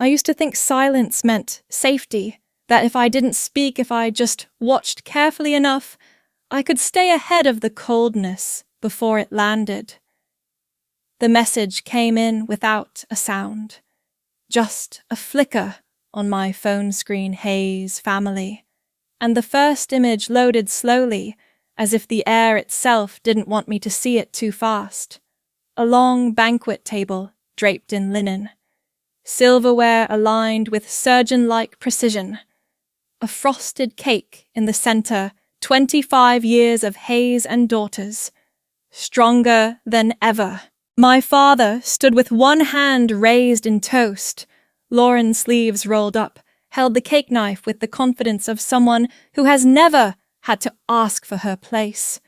I used to think silence meant safety, that if I didn't speak, if I just watched carefully enough, I could stay ahead of the coldness before it landed. The message came in without a sound, just a flicker on my phone screen, Hayes family, and the first image loaded slowly, as if the air itself didn't want me to see it too fast. A long banquet table draped in linen, silverware aligned with surgeon-like precision, a frosted cake in the center, 25 years of Hayes and daughters, stronger than ever. My father stood with one hand raised in toast, Lauren's sleeves rolled up, held the cake knife with the confidence of someone who has never had to ask for her place.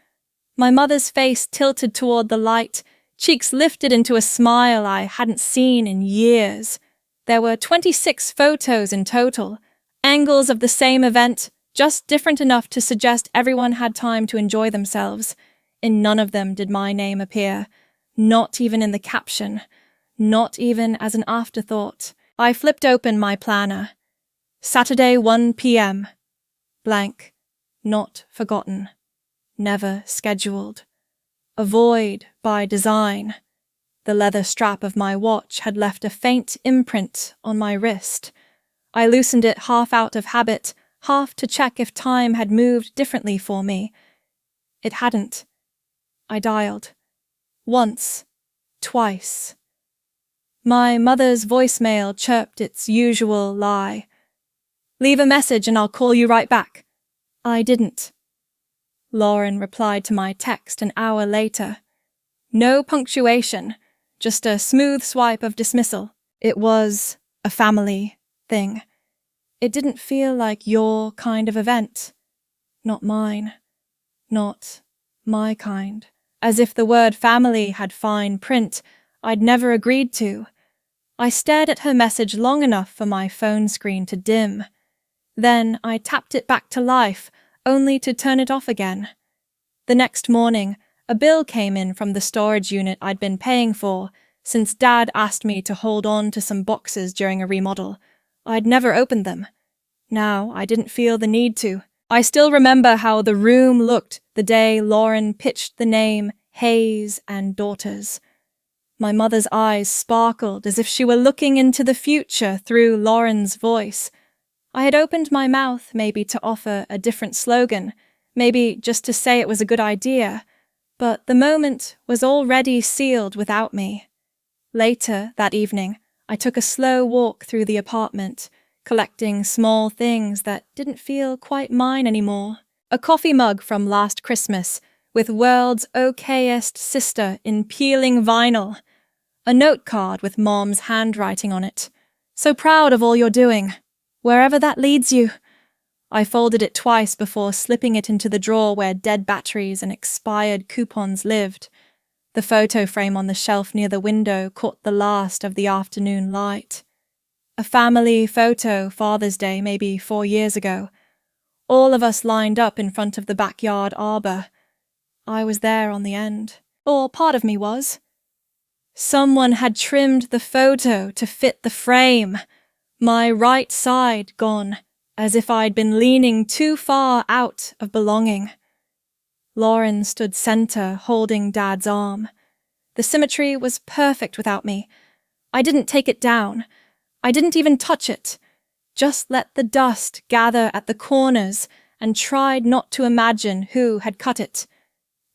My mother's face tilted toward the light, cheeks lifted into a smile I hadn't seen in years. There were 26 photos in total, angles of the same event, just different enough to suggest everyone had time to enjoy themselves. In none of them did my name appear, not even in the caption, not even as an afterthought. I flipped open my planner. Saturday 1 p.m. Blank. Not forgotten. Never scheduled. Avoid by design. The leather strap of my watch had left a faint imprint on my wrist. I loosened it half out of habit, half to check if time had moved differently for me. It hadn't. I dialed. Once. Twice. My mother's voicemail chirped its usual lie. Leave a message and I'll call you right back. I didn't. Lauren replied to my text an hour later. No punctuation, just a smooth swipe of dismissal. It was a family thing. It didn't feel like your kind of event. Not mine. Not my kind. As if the word family had fine print I'd never agreed to. I stared at her message long enough for my phone screen to dim. Then I tapped it back to life, only to turn it off again. The next morning, a bill came in from the storage unit I'd been paying for, since Dad asked me to hold on to some boxes during a remodel. I'd never opened them. Now I didn't feel the need to. I still remember how the room looked the day Lauren pitched the name Hayes and Daughters. My mother's eyes sparkled as if she were looking into the future through Lauren's voice. I had opened my mouth maybe to offer a different slogan, maybe just to say it was a good idea, but the moment was already sealed without me. Later that evening, I took a slow walk through the apartment, collecting small things that didn't feel quite mine anymore. A coffee mug from last Christmas, with World's Okayest Sister in peeling vinyl. A note card with Mom's handwriting on it. So proud of all you're doing. Wherever that leads you. I folded it twice before slipping it into the drawer where dead batteries and expired coupons lived. The photo frame on the shelf near the window caught the last of the afternoon light. A family photo, Father's Day, maybe 4 years ago. All of us lined up in front of the backyard arbor. I was there on the end. Or part of me was. Someone had trimmed the photo to fit the frame. My right side gone, as if I'd been leaning too far out of belonging. Lauren stood center, holding Dad's arm. The symmetry was perfect without me. I didn't take it down. I didn't even touch it. Just let the dust gather at the corners and tried not to imagine who had cut it.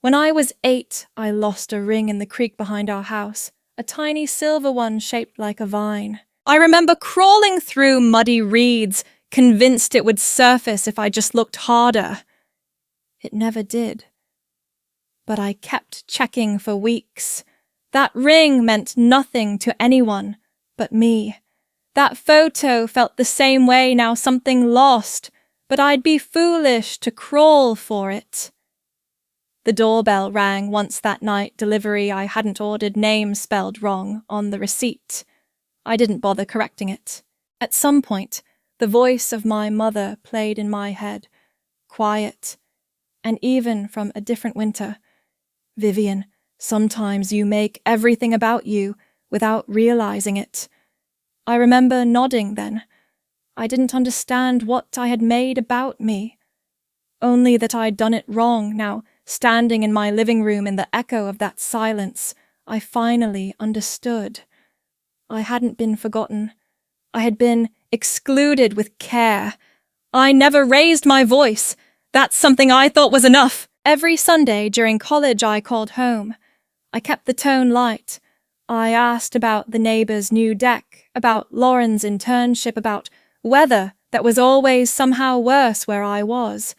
When I was 8, I lost a ring in the creek behind our house, a tiny silver one shaped like a vine. I remember crawling through muddy reeds, convinced it would surface if I just looked harder. It never did. But I kept checking for weeks. That ring meant nothing to anyone but me. That photo felt the same way now, something lost, but I'd be foolish to crawl for it. The doorbell rang once that night. Delivery I hadn't ordered, name spelled wrong on the receipt. I didn't bother correcting it. At some point, the voice of my mother played in my head, quiet, and even from a different winter. Vivian, sometimes you make everything about you without realizing it. I remember nodding then. I didn't understand what I had made about me. Only that I'd done it wrong. Now, standing in my living room in the echo of that silence, I finally understood. I hadn't been forgotten. I had been excluded with care. I never raised my voice. That's something I thought was enough. Every Sunday during college I called home. I kept the tone light. I asked about the neighbour's new deck, about Lauren's internship, about weather that was always somehow worse where I was.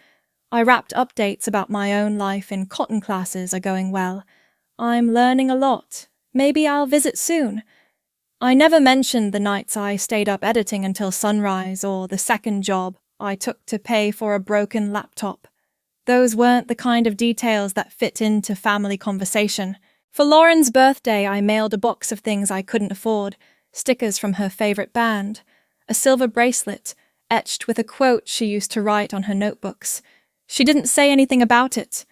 I wrapped updates about my own life in cotton classes are going well. I'm learning a lot. Maybe I'll visit soon. I never mentioned the nights I stayed up editing until sunrise or the second job I took to pay for a broken laptop. Those weren't the kind of details that fit into family conversation. For Lauren's birthday, I mailed a box of things I couldn't afford, stickers from her favourite band, a silver bracelet, etched with a quote she used to write on her notebooks. She didn't say anything about it.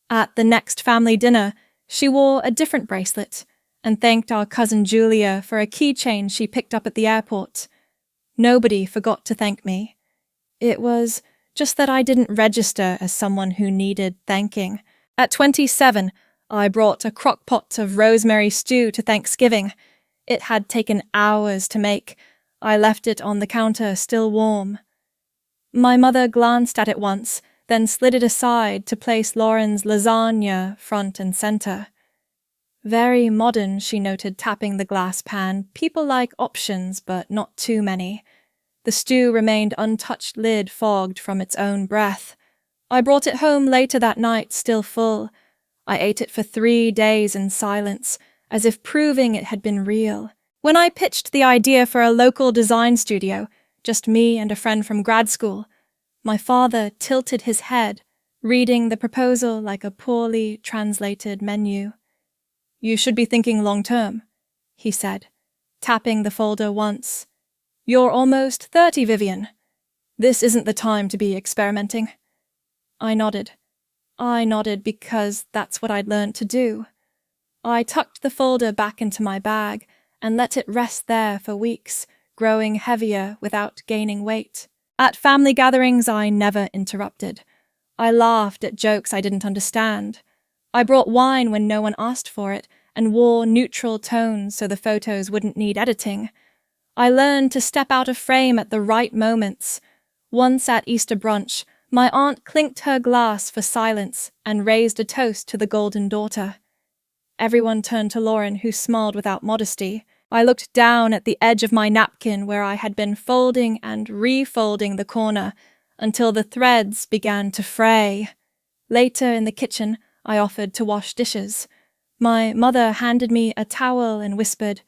At the next family dinner, she wore a different bracelet and thanked our cousin Julia for a keychain she picked up at the airport. Nobody forgot to thank me. It was just that I didn't register as someone who needed thanking. At 27, I brought a crock pot of rosemary stew to Thanksgiving. It had taken hours to make. I left it on the counter still warm. My mother glanced at it once, then slid it aside to place Lauren's lasagna front and center. Very modern, she noted, tapping the glass pan. People like options, but not too many. The stew remained untouched, lid fogged from its own breath. I brought it home later that night, still full. I ate it for 3 days in silence, as if proving it had been real. When I pitched the idea for a local design studio, just me and a friend from grad school, my father tilted his head, reading the proposal like a poorly translated menu. "You should be thinking long-term," he said, tapping the folder once. "You're almost 30, Vivian. This isn't the time to be experimenting." I nodded. I nodded because that's what I'd learned to do. I tucked the folder back into my bag and let it rest there for weeks, growing heavier without gaining weight. At family gatherings, I never interrupted. I laughed at jokes I didn't understand. I brought wine when no one asked for it and wore neutral tones so the photos wouldn't need editing. I learned to step out of frame at the right moments. Once at Easter brunch, my aunt clinked her glass for silence and raised a toast to the golden daughter. Everyone turned to Lauren, who smiled without modesty. I looked down at the edge of my napkin where I had been folding and refolding the corner until the threads began to fray. Later in the kitchen, I offered to wash dishes. My mother handed me a towel and whispered,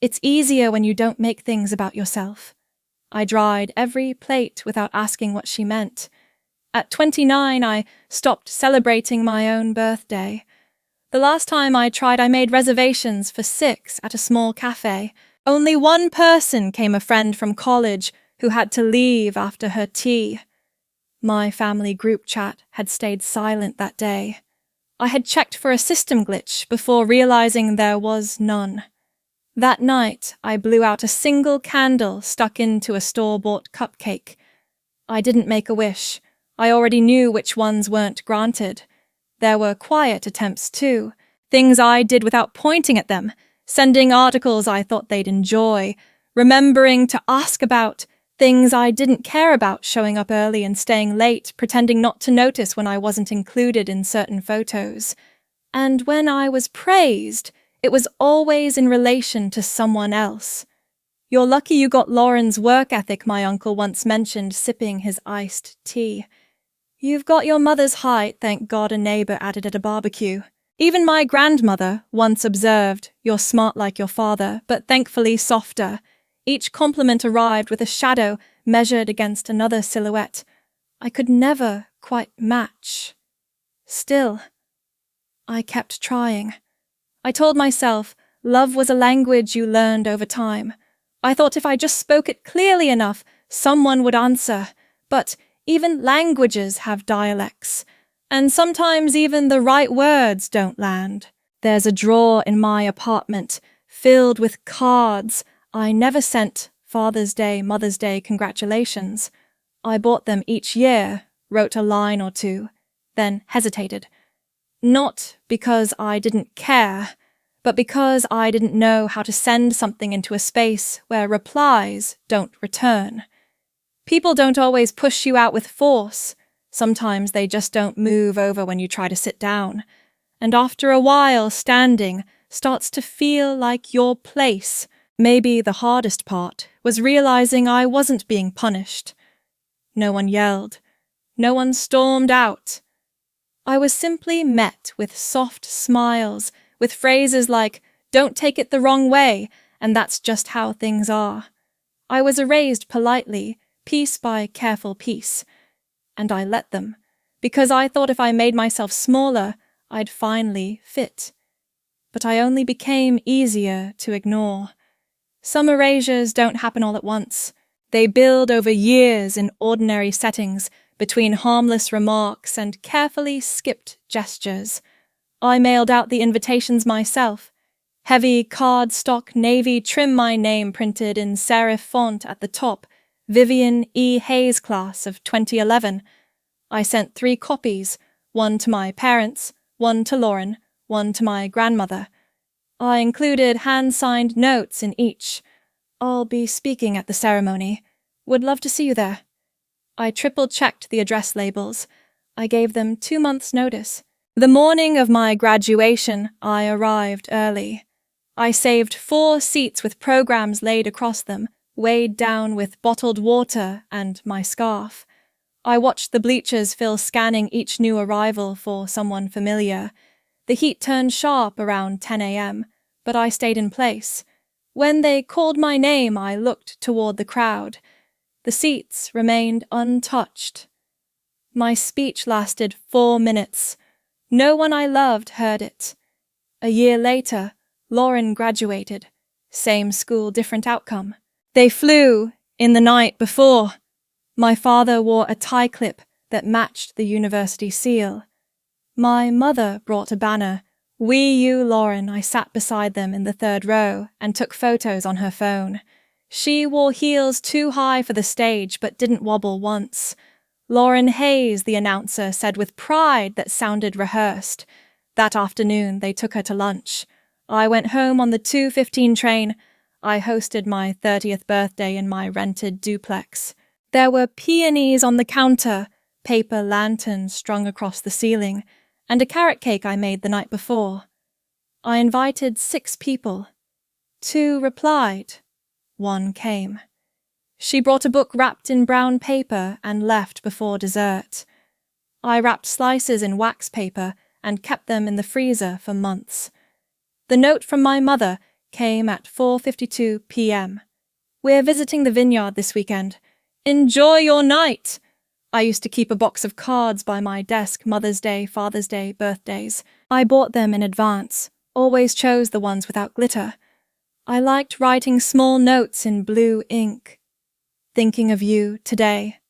"It's easier when you don't make things about yourself." I dried every plate without asking what she meant. At 29, I stopped celebrating my own birthday. The last time I tried, I made reservations for 6 at a small cafe. Only one person came, a friend from college who had to leave after her tea. My family group chat had stayed silent that day. I had checked for a system glitch before realizing there was none. That night, I blew out a single candle stuck into a store-bought cupcake. I didn't make a wish. I already knew which ones weren't granted. There were quiet attempts too, things I did without pointing at them, sending articles I thought they'd enjoy, remembering to ask about, things I didn't care about, showing up early and staying late, pretending not to notice when I wasn't included in certain photos. And when I was praised, it was always in relation to someone else. "You're lucky you got Lauren's work ethic," my uncle once mentioned, sipping his iced tea. "You've got your mother's height, thank God," a neighbour added at a barbecue. Even my grandmother once observed, "You're smart like your father, but thankfully softer." Each compliment arrived with a shadow measured against another silhouette. I could never quite match. Still, I kept trying. I told myself love was a language you learned over time. I thought if I just spoke it clearly enough, someone would answer. But even languages have dialects, and sometimes even the right words don't land. There's a drawer in my apartment filled with cards I never sent Father's Day, Mother's Day congratulations. I bought them each year, wrote a line or two, then hesitated. Not because I didn't care, but because I didn't know how to send something into a space where replies don't return. People don't always push you out with force. Sometimes they just don't move over when you try to sit down. And after a while, standing starts to feel like your place. Maybe the hardest part was realizing I wasn't being punished. No one yelled. No one stormed out. I was simply met with soft smiles, with phrases like, "Don't take it the wrong way," and "That's just how things are." I was erased politely, piece by careful piece. And I let them, because I thought if I made myself smaller, I'd finally fit. But I only became easier to ignore. Some erasures don't happen all at once. They build over years in ordinary settings, between harmless remarks and carefully skipped gestures. I mailed out the invitations myself. Heavy cardstock navy trim, my name printed in serif font at the top, Vivian E. Hayes class of 2011. I sent 3 copies, one to my parents, one to Lauren, one to my grandmother. I included hand-signed notes in each. "I'll be speaking at the ceremony. Would love to see you there." I triple-checked the address labels. I gave them 2 months' notice. The morning of my graduation, I arrived early. I saved 4 seats with programs laid across them, weighed down with bottled water and my scarf. I watched the bleachers fill, scanning each new arrival for someone familiar. The heat turned sharp around 10 a.m., but I stayed in place. When they called my name, I looked toward the crowd. The seats remained untouched. My speech lasted 4 minutes. No one I loved heard it. A year later, Lauren graduated. Same school, different outcome. They flew in the night before. My father wore a tie clip that matched the university seal. My mother brought a banner. "We, you, Lauren." I sat beside them in the 3rd row and took photos on her phone. She wore heels too high for the stage but didn't wobble once. "Lauren Hayes," the announcer said with pride that sounded rehearsed. That afternoon, they took her to lunch. I went home on the 2:15 train. I hosted my 30th birthday in my rented duplex. There were peonies on the counter, paper lanterns strung across the ceiling, and a carrot cake I made the night before. I invited 6 people. 2 replied. 1 came. She brought a book wrapped in brown paper and left before dessert. I wrapped slices in wax paper and kept them in the freezer for months. The note from my mother came at 4:52 p.m. "We're visiting the vineyard this weekend. Enjoy your night." I used to keep a box of cards by my desk, Mother's Day, Father's Day, birthdays. I bought them in advance, always chose the ones without glitter. I liked writing small notes in blue ink. "Thinking of you today.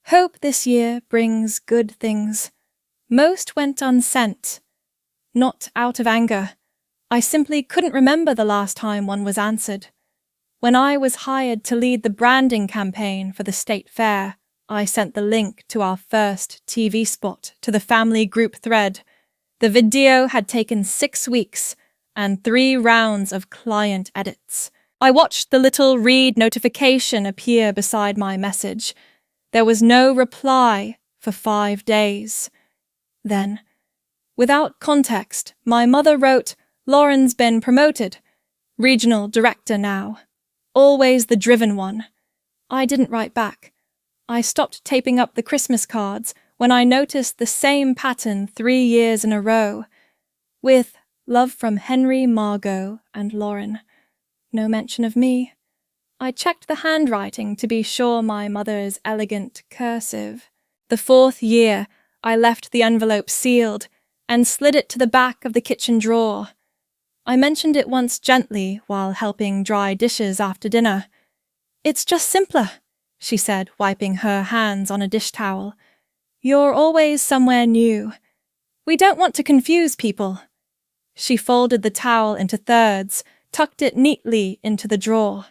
Hope this year brings good things." Most went unsent. Not out of anger. I simply couldn't remember the last time one was answered. When I was hired to lead the branding campaign for the state fair, I sent the link to our first TV spot to the family group thread. The video had taken 6 weeks and 3 rounds of client edits. I watched the little read notification appear beside my message. There was no reply for 5 days. Then, without context, my mother wrote, "Lauren's been promoted. Regional director now. Always the driven one." I didn't write back. I stopped taping up the Christmas cards when I noticed the same pattern 3 years in a row, with "Love from Henry, Margot, and Lauren." No mention of me. I checked the handwriting to be sure my mother's elegant cursive. The 4th year, I left the envelope sealed and slid it to the back of the kitchen drawer. I mentioned it once gently while helping dry dishes after dinner. "It's just simpler," she said, wiping her hands on a dish towel. "You're always somewhere new. We don't want to confuse people." She folded the towel into thirds, tucked it neatly into the drawer.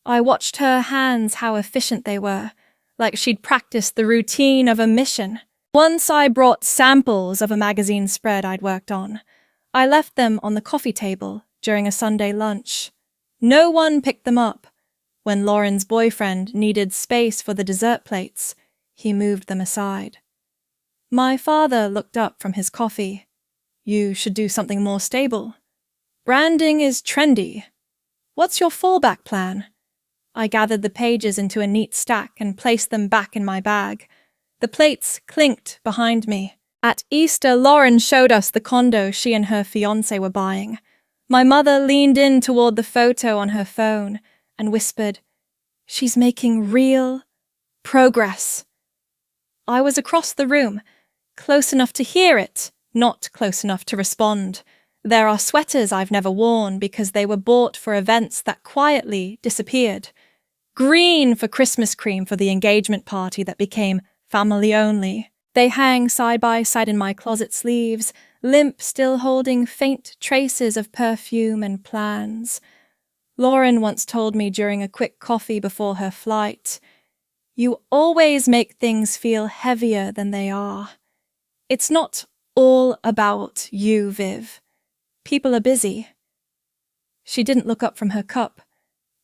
I watched her hands, how efficient they were, like she'd practiced the routine of a mission. Once I brought samples of a magazine spread I'd worked on. I left them on the coffee table during a Sunday lunch. No one picked them up. When Lauren's boyfriend needed space for the dessert plates, he moved them aside. My father looked up from his coffee. You should do something more stable. Branding is trendy. What's your fallback plan? I gathered the pages into a neat stack and placed them back in my bag. The plates clinked behind me. At Easter, Lauren showed us the condo she and her fiancé were buying. My mother leaned in toward the photo on her phone and whispered, "She's making real progress." I was across the room, close enough to hear it, not close enough to respond. There are sweaters I've never worn because they were bought for events that quietly disappeared. Green for Christmas cream for the engagement party that became family only. They hang side by side in my closet sleeves, limp, still holding faint traces of perfume and plans. Lauren once told me during a quick coffee before her flight, "You always make things feel heavier than they are. It's not all about you, Viv. People are busy." She didn't look up from her cup.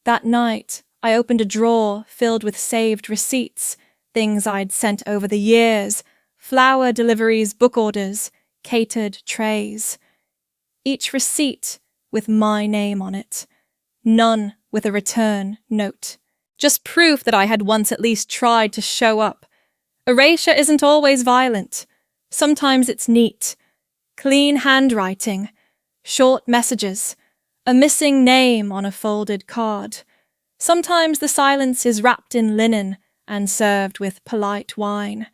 That night, I opened a drawer filled with saved receipts, things I'd sent over the years, flower deliveries, book orders, catered trays. Each receipt with my name on it. None with a return note. Just proof that I had once at least tried to show up. Erasure isn't always violent. Sometimes it's neat. Clean handwriting. Short messages. A missing name on a folded card. Sometimes the silence is wrapped in linen and served with polite wine.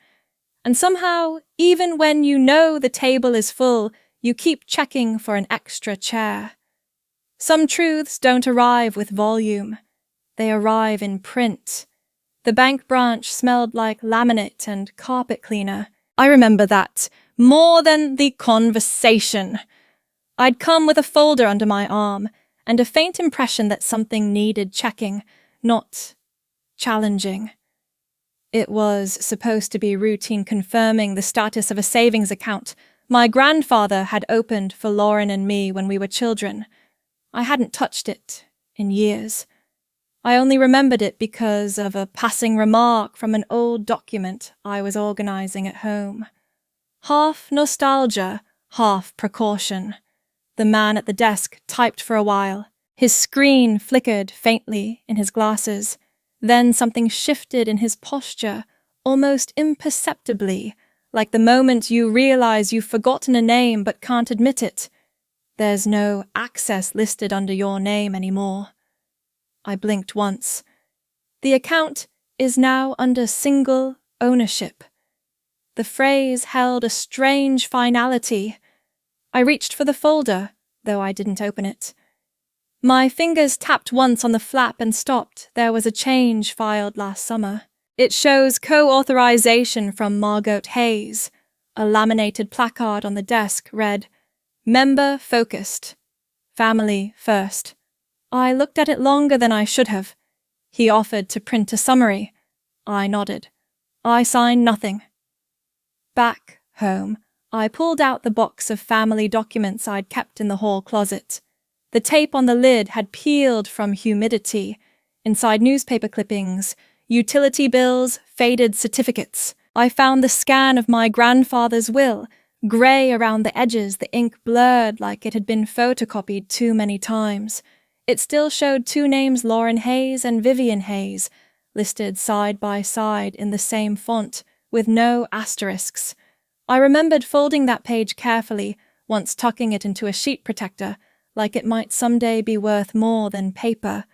And somehow, even when you know the table is full, you keep checking for an extra chair. Some truths don't arrive with volume. They arrive in print. The bank branch smelled like laminate and carpet cleaner. I remember that more than the conversation. I'd come with a folder under my arm and a faint impression that something needed checking, not challenging. It was supposed to be routine confirming the status of a savings account my grandfather had opened for Lauren and me when we were children. I hadn't touched it in years. I only remembered it because of a passing remark from an old document I was organizing at home. Half nostalgia, half precaution. The man at the desk typed for a while. His screen flickered faintly in his glasses. Then something shifted in his posture, almost imperceptibly, like the moment you realize you've forgotten a name but can't admit it. There's no access listed under your name anymore. I blinked once. The account is now under single ownership. The phrase held a strange finality. I reached for the folder, though I didn't open it. My fingers tapped once on the flap and stopped. There was a change filed last summer. It shows co-authorization from Margot Hayes. A laminated placard on the desk read, "Member focused. Family first." I looked at it longer than I should have. He offered to print a summary. I nodded. I signed nothing. Back home, I pulled out the box of family documents I'd kept in the hall closet. The tape on the lid had peeled from humidity. Inside newspaper clippings, utility bills, faded certificates. I found the scan of my grandfather's will, grey around the edges, the ink blurred like it had been photocopied too many times. It still showed two names, Lauren Hayes and Vivian Hayes, listed side by side in the same font, with no asterisks. I remembered folding that page carefully, once tucking it into a sheet protector, like it might someday be worth more than paper.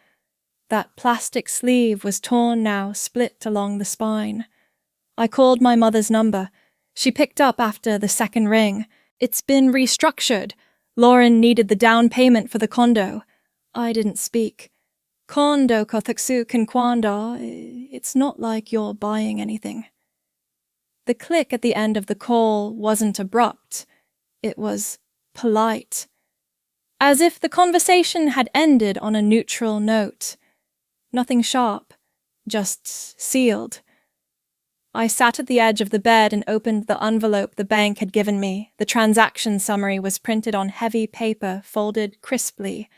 That plastic sleeve was torn now, split along the spine. I called my mother's number. She picked up after the second ring. "It's been restructured. Lauren needed the down payment for the condo." I didn't speak. "Kondo kothaksu kinkwanda. It's not like you're buying anything." The click at the end of the call wasn't abrupt. It was polite. As if the conversation had ended on a neutral note. Nothing sharp, just sealed. I sat at the edge of the bed and opened the envelope the bank had given me. The transaction summary was printed on heavy paper, folded crisply.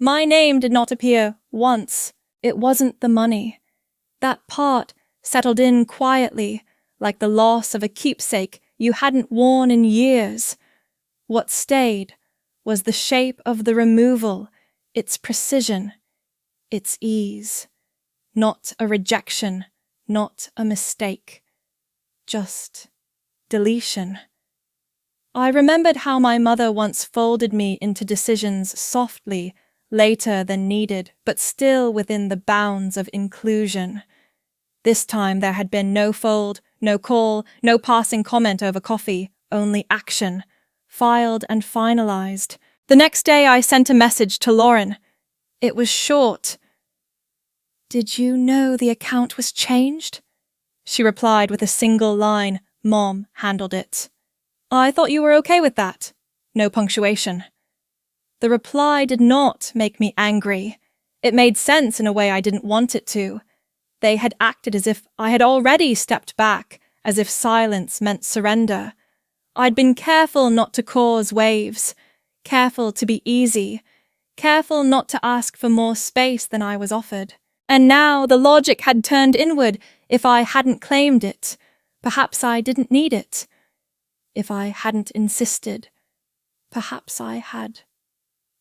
My name did not appear once. It wasn't the money. That part settled in quietly, like the loss of a keepsake you hadn't worn in years. What stayed was the shape of the removal, its precision, its ease. Not a rejection, not a mistake. Just deletion. I remembered how my mother once folded me into decisions softly, later than needed, but still within the bounds of inclusion. This time there had been no fold, no call, no passing comment over coffee, only action. Filed and finalized. The next day I sent a message to Lauren. It was short. "Did you know the account was changed?" She replied with a single line. Mom handled it. "I thought you were okay with that." No punctuation. The reply did not make me angry. It made sense in a way I didn't want it to. They had acted as if I had already stepped back, as if silence meant surrender. I'd been careful not to cause waves, careful to be easy, careful not to ask for more space than I was offered. And now the logic had turned inward. If I hadn't claimed it, perhaps I didn't need it. If I hadn't insisted, perhaps I had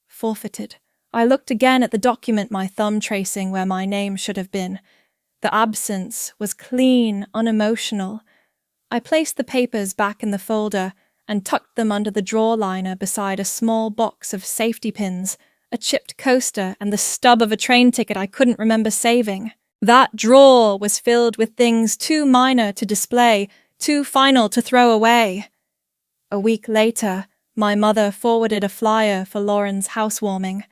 forfeited. I looked again at the document, my thumb tracing where my name should have been. The absence was clean, unemotional. I placed the papers back in the folder and tucked them under the drawer liner beside a small box of safety pins, a chipped coaster, and the stub of a train ticket I couldn't remember saving. That drawer was filled with things too minor to display, too final to throw away. A week later, my mother forwarded a flyer for Lauren's housewarming.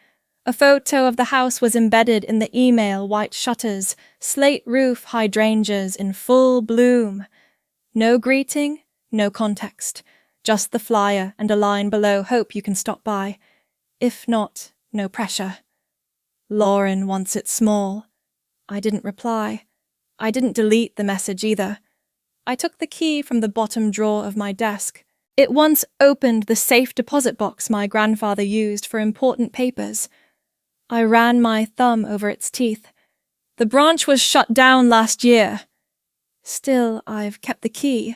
A photo of the house was embedded in the email, white shutters, slate roof hydrangeas in full bloom. No greeting, no context, just the flyer and a line below, "Hope you can stop by. If not, no pressure. Lauren wants it small." I didn't reply. I didn't delete the message either. I took the key from the bottom drawer of my desk. It once opened the safe deposit box my grandfather used for important papers. I ran my thumb over its teeth. The branch was shut down last year. Still, I've kept the key.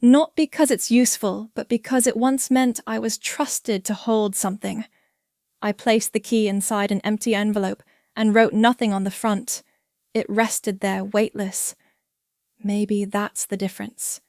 Not because it's useful, but because it once meant I was trusted to hold something. I placed the key inside an empty envelope and wrote nothing on the front. It rested there, weightless. Maybe that's the difference.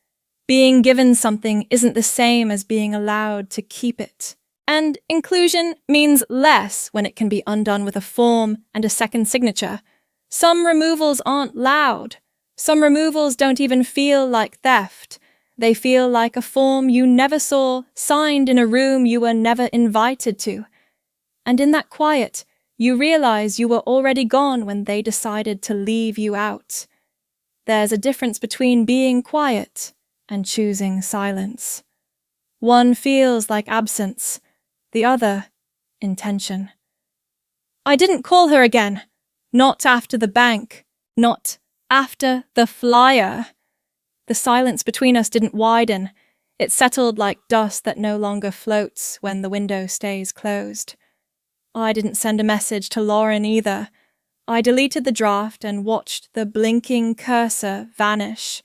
Being given something isn't the same as being allowed to keep it. And inclusion means less when it can be undone with a form and a second signature. Some removals aren't loud. Some removals don't even feel like theft. They feel like a form you never saw, signed in a room you were never invited to. And in that quiet, you realize you were already gone when they decided to leave you out. There's a difference between being quiet and choosing silence. One feels like absence, the other, intention. I didn't call her again. Not after the bank. Not after the flyer. The silence between us didn't widen. It settled like dust that no longer floats when the window stays closed. I didn't send a message to Lauren either. I deleted the draft and watched the blinking cursor vanish.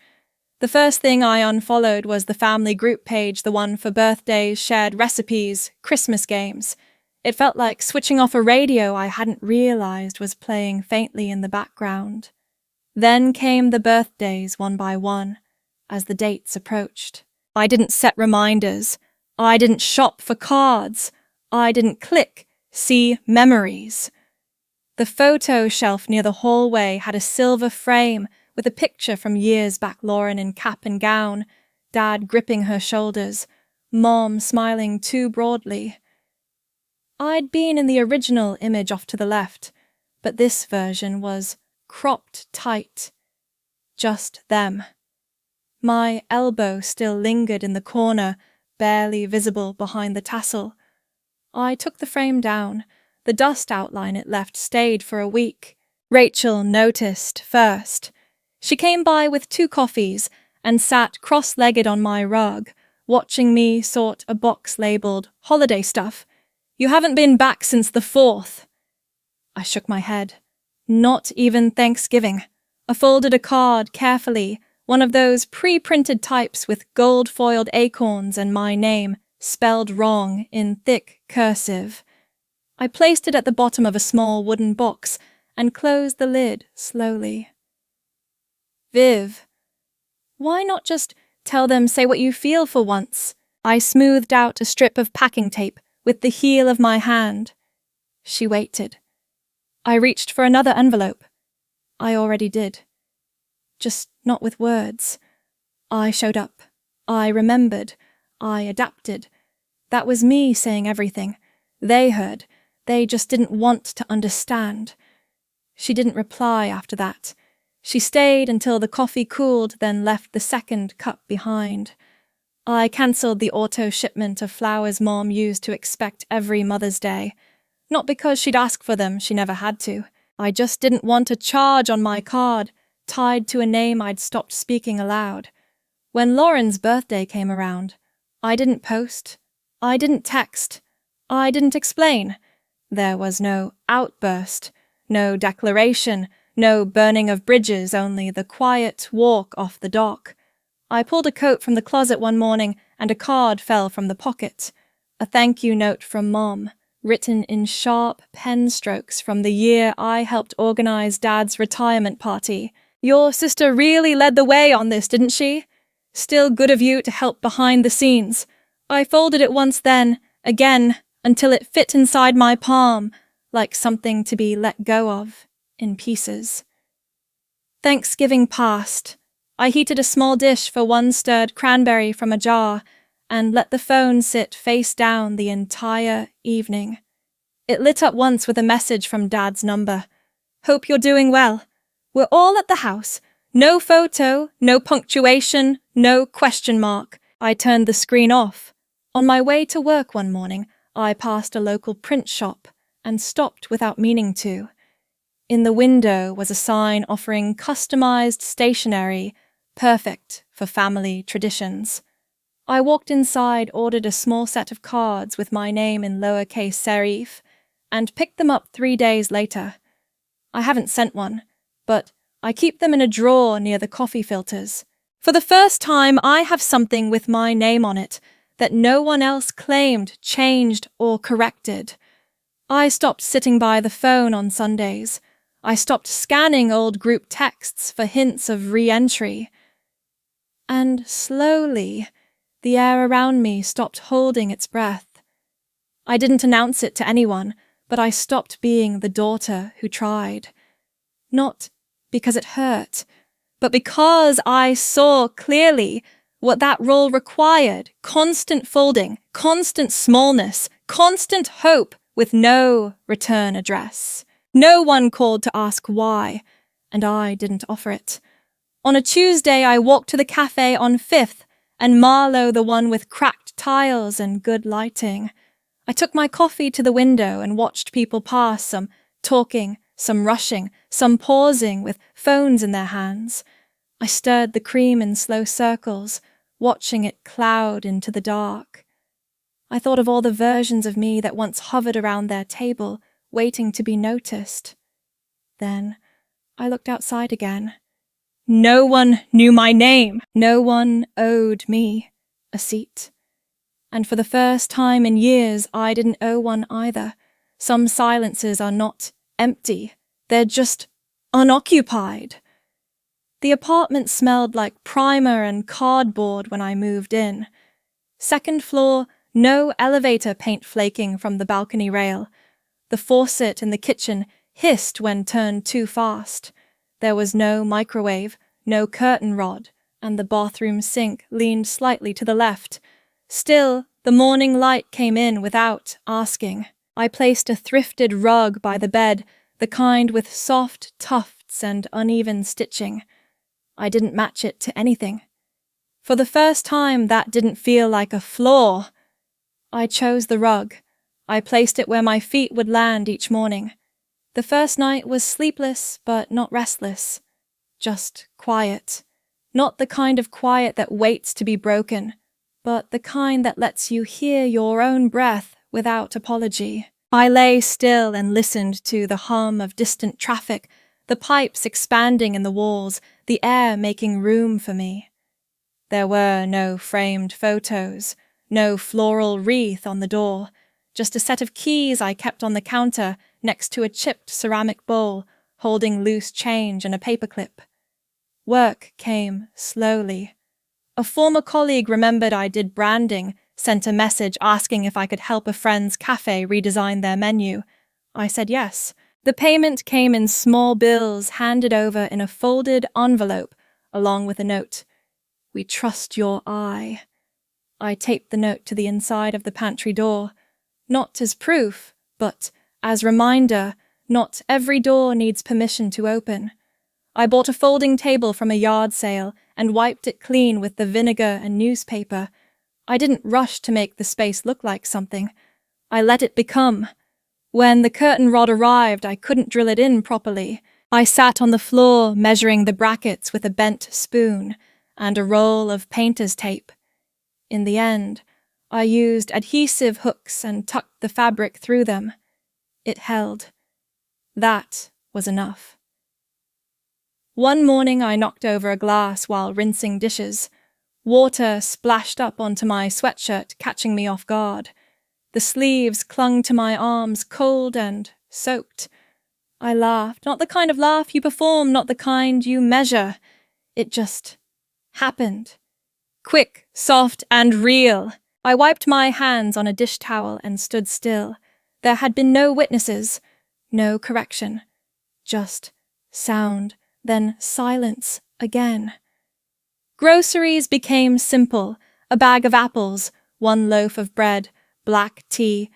The first thing I unfollowed was the family group page, the one for birthdays, shared recipes, Christmas games. It felt like switching off a radio I hadn't realized was playing faintly in the background. Then came the birthdays one by one, as the dates approached. I didn't set reminders. I didn't shop for cards. I didn't click, see memories. The photo shelf near the hallway had a silver frame with a picture from years back, Lauren in cap and gown, Dad gripping her shoulders, Mom smiling too broadly. I'd been in the original image off to the left, but this version was cropped tight. Just them. My elbow still lingered in the corner, barely visible behind the tassel. I took the frame down. The dust outline it left stayed for a week. Rachel noticed first. She came by with 2 coffees and sat cross-legged on my rug, watching me sort a box labelled holiday stuff. "You haven't been back since the 4th. I shook my head. Not even Thanksgiving. I folded a card carefully, one of those pre-printed types with gold-foiled acorns and my name, spelled wrong in thick cursive. I placed it at the bottom of a small wooden box and closed the lid slowly. Viv, why not just tell them say what you feel for once? I smoothed out a strip of packing tape with the heel of my hand. She waited. I reached for another envelope. I already did. Just not with words. I showed up. I remembered. I adapted. That was me saying everything. They heard. They just didn't want to understand. She didn't reply after that. She stayed until the coffee cooled, then left the second cup behind. I cancelled the auto shipment of flowers Mom used to expect every Mother's Day. Not because she'd ask for them, she never had to. I just didn't want a charge on my card, tied to a name I'd stopped speaking aloud. When Lauren's birthday came around, I didn't post. I didn't text. I didn't explain. There was no outburst, no declaration, no burning of bridges, only the quiet walk off the dock. I pulled a coat from the closet one morning and a card fell from the pocket. A thank you note from Mom, written in sharp pen strokes from the year I helped organize Dad's retirement party. "Your sister really led the way on this, didn't she? Still good of you to help behind the scenes." I folded it once then, again, until it fit inside my palm, like something to be let go of, in pieces. Thanksgiving passed. I heated a small dish for one stirred cranberry from a jar and let the phone sit face down the entire evening. It lit up once with a message from Dad's number. "Hope you're doing well. We're all at the house. No photo, no punctuation, no question mark." I turned the screen off. On my way to work one morning, I passed a local print shop and stopped without meaning to. In the window was a sign offering customized stationery, perfect for family traditions. I walked inside, ordered a small set of cards with my name in lowercase serif, and picked them up 3 days later. I haven't sent one, but I keep them in a drawer near the coffee filters. For the first time, I have something with my name on it that no one else claimed, changed, or corrected. I stopped sitting by the phone on Sundays. I stopped scanning old group texts for hints of re-entry. And slowly, the air around me stopped holding its breath. I didn't announce it to anyone, but I stopped being the daughter who tried. Not because it hurt, but because I saw clearly what that role required: constant folding, constant smallness, constant hope with no return address. No one called to ask why, and I didn't offer it. On a Tuesday, I walked to the cafe on 5th, and Marlowe the one with cracked tiles and good lighting. I took my coffee to the window and watched people pass, some talking, some rushing, some pausing with phones in their hands. I stirred the cream in slow circles, watching it cloud into the dark. I thought of all the versions of me that once hovered around their table, waiting to be noticed. Then I looked outside again. No one knew my name. No one owed me a seat. And for the first time in years, I didn't owe one either. Some silences are not empty. They're just unoccupied. The apartment smelled like primer and cardboard when I moved in. Second floor, no elevator paint flaking from the balcony rail. The faucet in the kitchen hissed when turned too fast. There was no microwave, no curtain rod, and the bathroom sink leaned slightly to the left. Still, the morning light came in without asking. I placed a thrifted rug by the bed, the kind with soft tufts and uneven stitching. I didn't match it to anything. For the first time, that didn't feel like a flaw. I chose the rug. I placed it where my feet would land each morning. The first night was sleepless but not restless, just quiet. Not the kind of quiet that waits to be broken, but the kind that lets you hear your own breath without apology. I lay still and listened to the hum of distant traffic, the pipes expanding in the walls, the air making room for me. There were no framed photos, no floral wreath on the door, just a set of keys I kept on the counter next to a chipped ceramic bowl, holding loose change and a paperclip. Work came slowly. A former colleague remembered I did branding, sent a message asking if I could help a friend's cafe redesign their menu. I said yes. The payment came in small bills handed over in a folded envelope, along with a note. "We trust your eye." I taped the note to the inside of the pantry door, not as proof, but as reminder, not every door needs permission to open. I bought a folding table from a yard sale and wiped it clean with the vinegar and newspaper. I didn't rush to make the space look like something. I let it become. When the curtain rod arrived, I couldn't drill it in properly. I sat on the floor measuring the brackets with a bent spoon and a roll of painter's tape. In the end, I used adhesive hooks and tucked the fabric through them. It held. That was enough. One morning I knocked over a glass while rinsing dishes. Water splashed up onto my sweatshirt, catching me off guard. The sleeves clung to my arms, cold and soaked. I laughed, not the kind of laugh you perform, not the kind you measure. It just happened. Quick, soft, and real. I wiped my hands on a dish towel and stood still. There had been no witnesses, no correction. Just sound, then silence again. Groceries became simple. A bag of apples, one loaf of bread, black tea,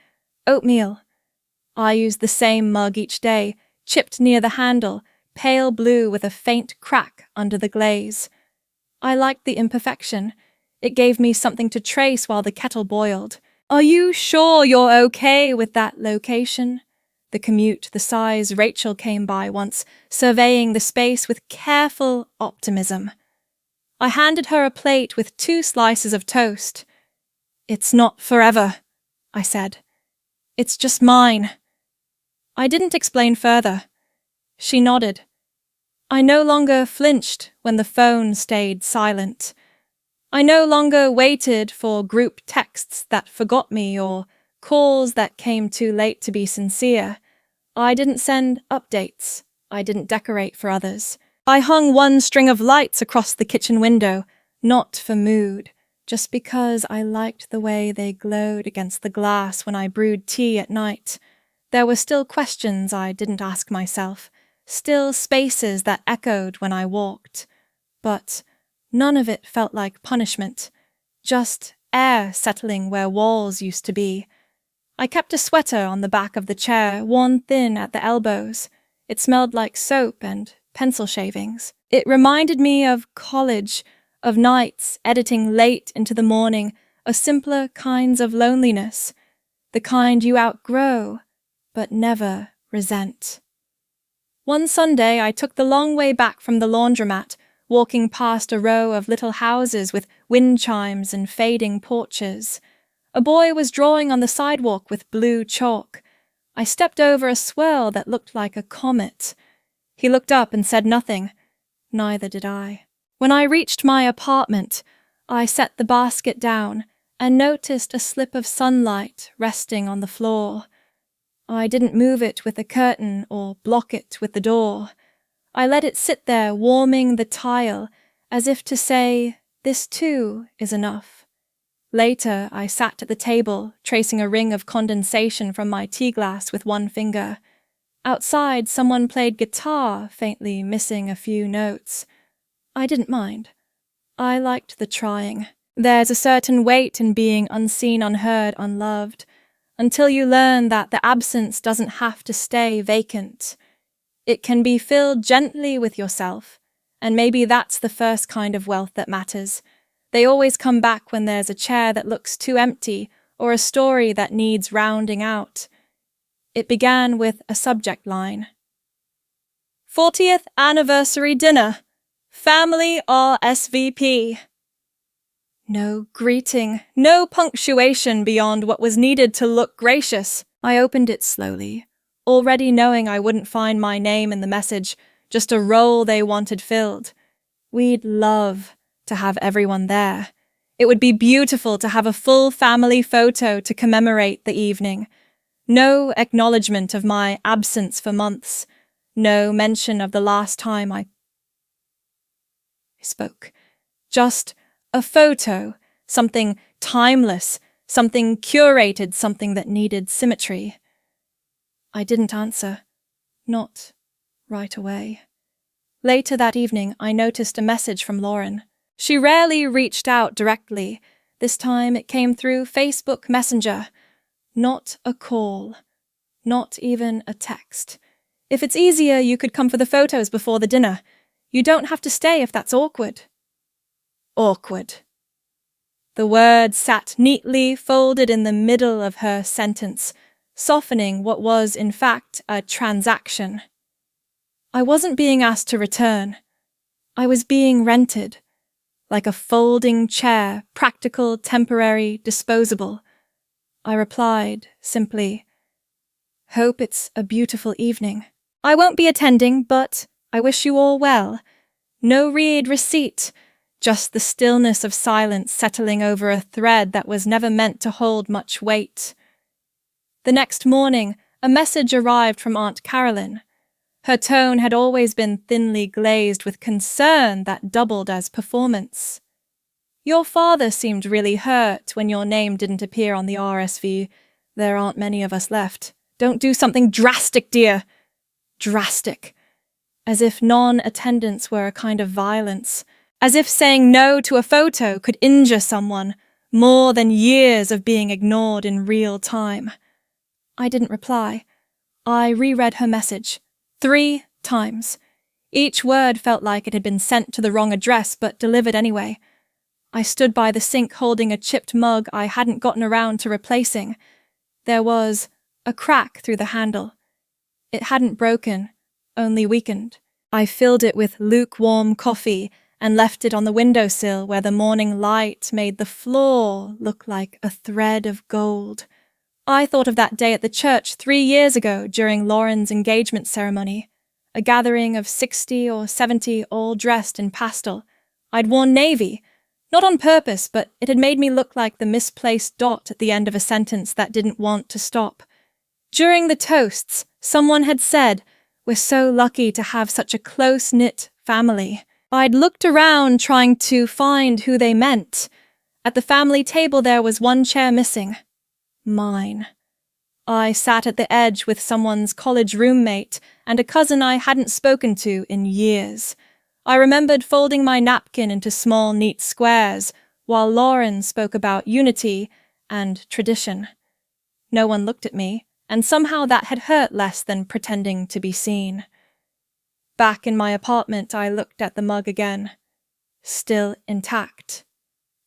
oatmeal. I used the same mug each day, chipped near the handle, pale blue with a faint crack under the glaze. I liked the imperfection. It gave me something to trace while the kettle boiled. "Are you sure you're okay with that location?" The commute, the size Rachel came by once, surveying the space with careful optimism. I handed her a plate with 2 slices of toast. "It's not forever," I said. "It's just mine." I didn't explain further. She nodded. I no longer flinched when the phone stayed silent. I no longer waited for group texts that forgot me or calls that came too late to be sincere. I didn't send updates. I didn't decorate for others. I hung one string of lights across the kitchen window, not for mood, just because I liked the way they glowed against the glass when I brewed tea at night. There were still questions I didn't ask myself, still spaces that echoed when I walked. But none of it felt like punishment, just air settling where walls used to be. I kept a sweater on the back of the chair, worn thin at the elbows. It smelled like soap and pencil shavings. It reminded me of college, of nights editing late into the morning, of simpler kinds of loneliness, the kind you outgrow but never resent. One Sunday I took the long way back from the laundromat, walking past a row of little houses with wind chimes and fading porches. A boy was drawing on the sidewalk with blue chalk. I stepped over a swirl that looked like a comet. He looked up and said nothing. Neither did I. When I reached my apartment, I set the basket down and noticed a slip of sunlight resting on the floor. I didn't move it with a curtain or block it with the door. I let it sit there warming the tile, as if to say, this too is enough. Later, I sat at the table, tracing a ring of condensation from my tea glass with one finger. Outside, someone played guitar, faintly missing a few notes. I didn't mind. I liked the trying. There's a certain weight in being unseen, unheard, unloved, until you learn that the absence doesn't have to stay vacant. It can be filled gently with yourself, and maybe that's the first kind of wealth that matters. They always come back when there's a chair that looks too empty or a story that needs rounding out. It began with a subject line. 40th anniversary dinner. Family RSVP. No greeting, no punctuation beyond what was needed to look gracious. I opened it slowly, already knowing I wouldn't find my name in the message, just a role they wanted filled. We'd love to have everyone there. It would be beautiful to have a full family photo to commemorate the evening. No acknowledgement of my absence for months. No mention of the last time I spoke. Just a photo, something timeless, something curated, something that needed symmetry. I didn't answer. Not right away. Later that evening, I noticed a message from Lauren. She rarely reached out directly. This time it came through Facebook Messenger. Not a call. Not even a text. If it's easier, you could come for the photos before the dinner. You don't have to stay if that's awkward. Awkward. The word sat neatly folded in the middle of her sentence, softening what was, in fact, a transaction. I wasn't being asked to return. I was being rented. Like a folding chair, practical, temporary, disposable. I replied, simply, "Hope it's a beautiful evening. I won't be attending, but I wish you all well. No read receipt, just the stillness of silence settling over a thread that was never meant to hold much weight." The next morning, a message arrived from Aunt Carolyn. Her tone had always been thinly glazed with concern that doubled as performance. "Your father seemed really hurt when your name didn't appear on the RSV. There aren't many of us left. Don't do something drastic, dear." Drastic. As if non-attendance were a kind of violence. As if saying no to a photo could injure someone more than years of being ignored in real time. I didn't reply. I reread her message 3 times. Each word felt like it had been sent to the wrong address, but delivered anyway. I stood by the sink holding a chipped mug I hadn't gotten around to replacing. There was a crack through the handle. It hadn't broken, only weakened. I filled it with lukewarm coffee and left it on the windowsill where the morning light made the floor look like a thread of gold. I thought of that day at the church 3 years ago during Lauren's engagement ceremony, a gathering of 60 or 70 all dressed in pastel. I'd worn navy, not on purpose, but it had made me look like the misplaced dot at the end of a sentence that didn't want to stop. During the toasts, someone had said, "We're so lucky to have such a close-knit family." I'd looked around trying to find who they meant. At the family table there was one chair missing. Mine. I sat at the edge with someone's college roommate and a cousin I hadn't spoken to in years. I remembered folding my napkin into small, neat squares, while Lauren spoke about unity and tradition. No one looked at me, and somehow that had hurt less than pretending to be seen. Back in my apartment, I looked at the mug again. Still intact.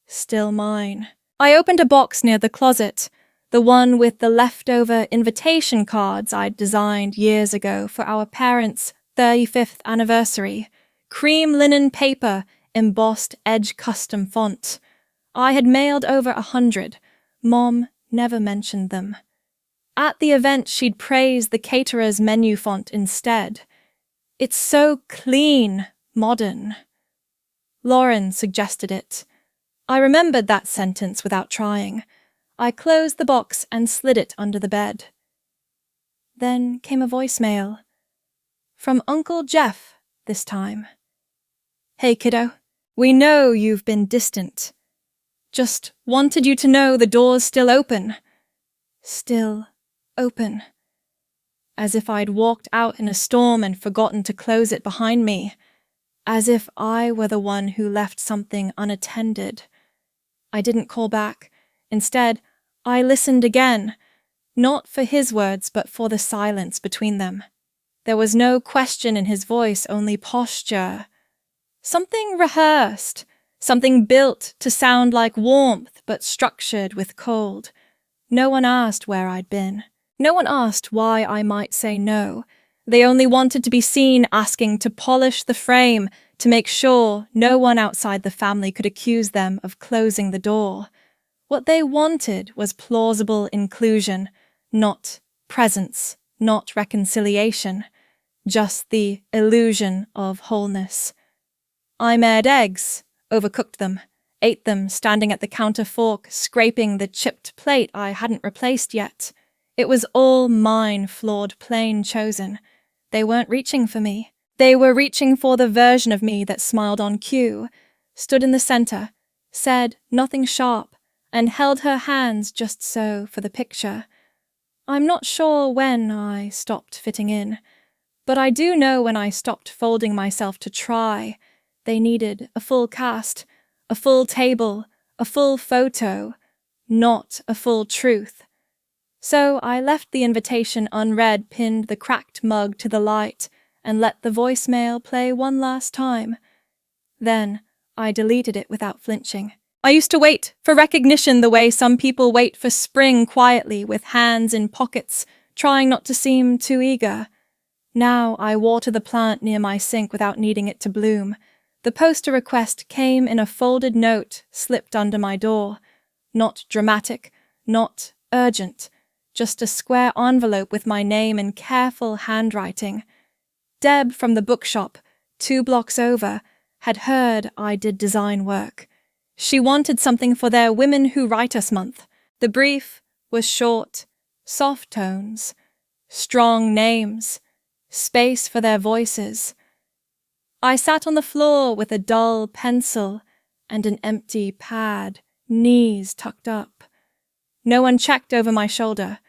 Still mine. I opened a box near the closet, the one with the leftover invitation cards I'd designed years ago for our parents' 35th anniversary. Cream linen paper, embossed edge custom font. I had mailed over 100. Mom never mentioned them. At the event, she'd praised the caterer's menu font instead. "It's so clean, modern." Lauren suggested it. I remembered that sentence without trying. I closed the box and slid it under the bed. Then came a voicemail. From Uncle Jeff, this time. "Hey, kiddo. We know you've been distant. Just wanted you to know the door's still open." Still open. As if I'd walked out in a storm and forgotten to close it behind me. As if I were the one who left something unattended. I didn't call back. Instead, I listened again, not for his words, but for the silence between them. There was no question in his voice, only posture. Something rehearsed, something built to sound like warmth, but structured with cold. No one asked where I'd been. No one asked why I might say no. They only wanted to be seen asking to polish the frame to make sure no one outside the family could accuse them of closing the door. What they wanted was plausible inclusion, not presence, not reconciliation, just the illusion of wholeness. I made eggs, overcooked them, ate them standing at the counter fork, scraping the chipped plate I hadn't replaced yet. It was all mine, flawed, plain chosen. They weren't reaching for me. They were reaching for the version of me that smiled on cue, stood in the center, said nothing sharp, and held her hands just so for the picture. I'm not sure when I stopped fitting in, but I do know when I stopped folding myself to try. They needed a full cast, a full table, a full photo, not a full truth. So I left the invitation unread, pinned the cracked mug to the light, and let the voicemail play one last time. Then I deleted it without flinching. I used to wait for recognition the way some people wait for spring quietly with hands in pockets, trying not to seem too eager. Now I water the plant near my sink without needing it to bloom. The poster request came in a folded note slipped under my door. Not dramatic, not urgent, just a square envelope with my name in careful handwriting. Deb from the bookshop, 2 blocks over, had heard I did design work. She wanted something for their Women Who Write Us month. The brief was short, soft tones, strong names, space for their voices. I sat on the floor with a dull pencil and an empty pad, knees tucked up. No one checked over my shoulder.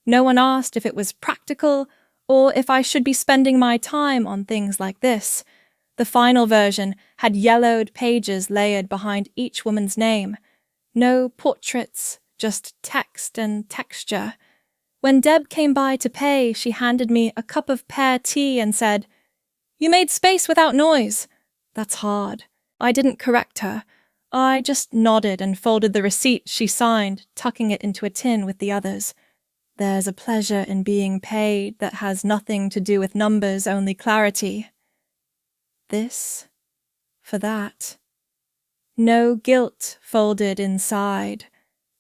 No one asked if it was practical or if I should be spending my time on things like this. The final version had yellowed pages layered behind each woman's name. No portraits, just text and texture. When Deb came by to pay, she handed me a cup of pear tea and said, "You made space without noise." That's hard. I didn't correct her. I just nodded and folded the receipt she signed, tucking it into a tin with the others. There's a pleasure in being paid that has nothing to do with numbers, only clarity. This for that. No guilt folded inside.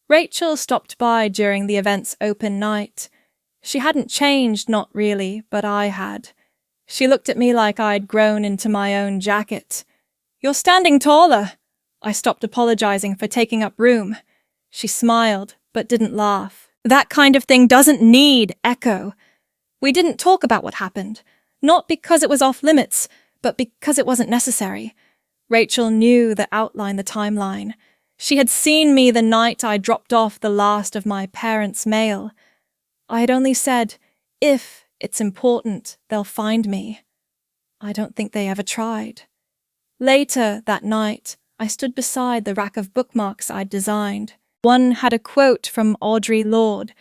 Rachel stopped by during the event's open night. She hadn't changed, not really, but I had. She looked at me like I'd grown into my own jacket. "You're standing taller." I stopped apologizing for taking up room. She smiled, but didn't laugh. That kind of thing doesn't need echo. We didn't talk about what happened, not because it was off limits, but because it wasn't necessary. Rachel knew the outline, the timeline. She had seen me the night I dropped off the last of my parents' mail. I had only said, if it's important, they'll find me. I don't think they ever tried. Later that night, I stood beside the rack of bookmarks I'd designed. One had a quote from Audre Lorde.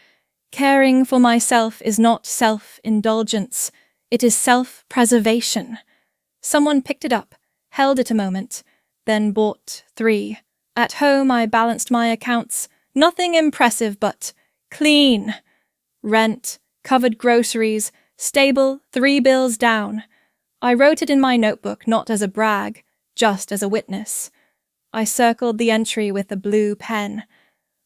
"Caring for myself is not self-indulgence, it is self-preservation." Someone picked it up, held it a moment, then bought 3. At home I balanced my accounts, nothing impressive but clean. Rent, covered groceries, stable, 3 bills down. I wrote it in my notebook not as a brag, just as a witness. I circled the entry with a blue pen.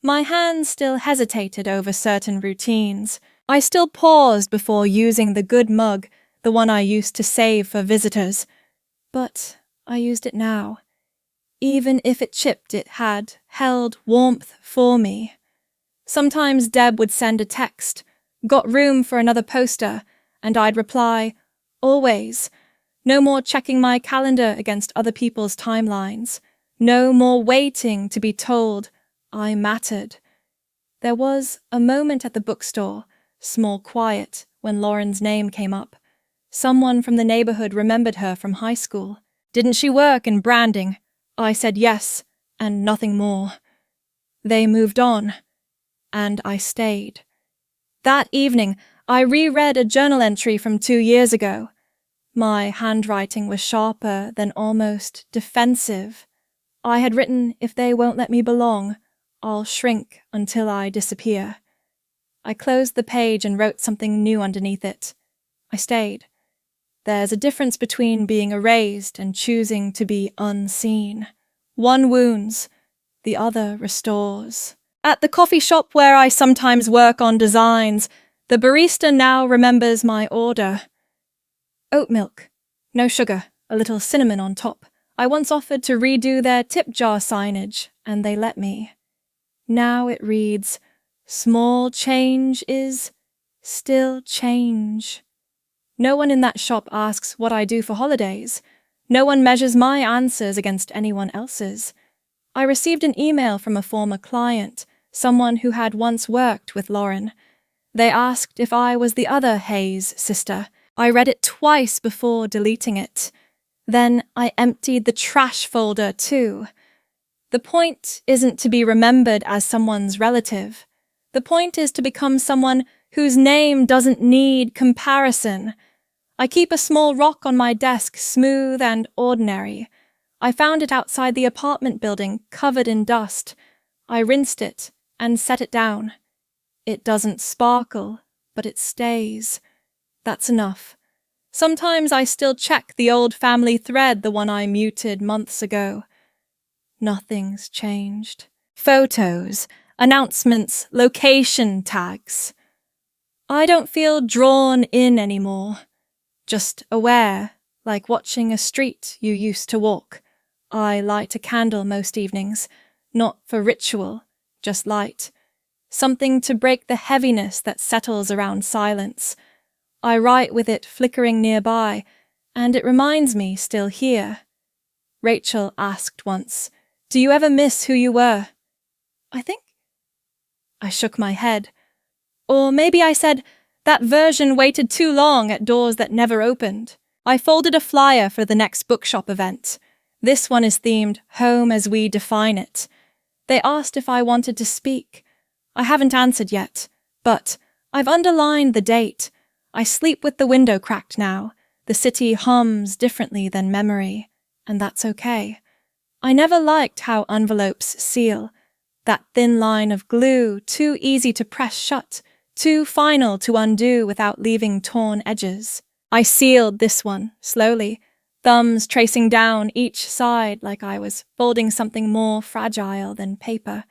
My hands still hesitated over certain routines. I still paused before using the good mug, the one I used to save for visitors. But I used it now. Even if it chipped, it had held warmth for me. Sometimes Deb would send a text, "Got room for another poster," and I'd reply, "Always." No more checking my calendar against other people's timelines. No more waiting to be told I mattered. There was a moment at the bookstore, small quiet, when Lauren's name came up. Someone from the neighborhood remembered her from high school. Didn't she work in branding? I said yes, and nothing more. They moved on, and I stayed. That evening, I reread a journal entry from 2 years ago. My handwriting was sharper than almost defensive. I had written, "If they won't let me belong, I'll shrink until I disappear." I closed the page and wrote something new underneath it. I stayed. There's a difference between being erased and choosing to be unseen. One wounds, the other restores. At the coffee shop where I sometimes work on designs, the barista now remembers my order. Oat milk, no sugar, a little cinnamon on top. I once offered to redo their tip jar signage, and they let me. Now it reads, "Small change is still change." No one in that shop asks what I do for holidays. No one measures my answers against anyone else's. I received an email from a former client, someone who had once worked with Lauren. They asked if I was the other Hayes sister. I read it twice before deleting it. Then I emptied the trash folder too. The point isn't to be remembered as someone's relative. The point is to become someone whose name doesn't need comparison. I keep a small rock on my desk, smooth and ordinary. I found it outside the apartment building, covered in dust. I rinsed it and set it down. It doesn't sparkle, but it stays. That's enough. Sometimes I still check the old family thread, the one I muted months ago. Nothing's changed. Photos, announcements, location tags. I don't feel drawn in anymore. Just aware, like watching a street you used to walk. I light a candle most evenings, not for ritual, just light. Something to break the heaviness that settles around silence. I write with it flickering nearby, and it reminds me still here. Rachel asked once, "Do you ever miss who you were?" I think I shook my head. Or maybe I said, that version waited too long at doors that never opened. I folded a flyer for the next bookshop event. This one is themed Home as We Define It. They asked if I wanted to speak. I haven't answered yet, but I've underlined the date. I sleep with the window cracked now. The city hums differently than memory, and that's okay. I never liked how envelopes seal. That thin line of glue, too easy to press shut, too final to undo without leaving torn edges. I sealed this one, slowly, thumbs tracing down each side like I was folding something more fragile than paper.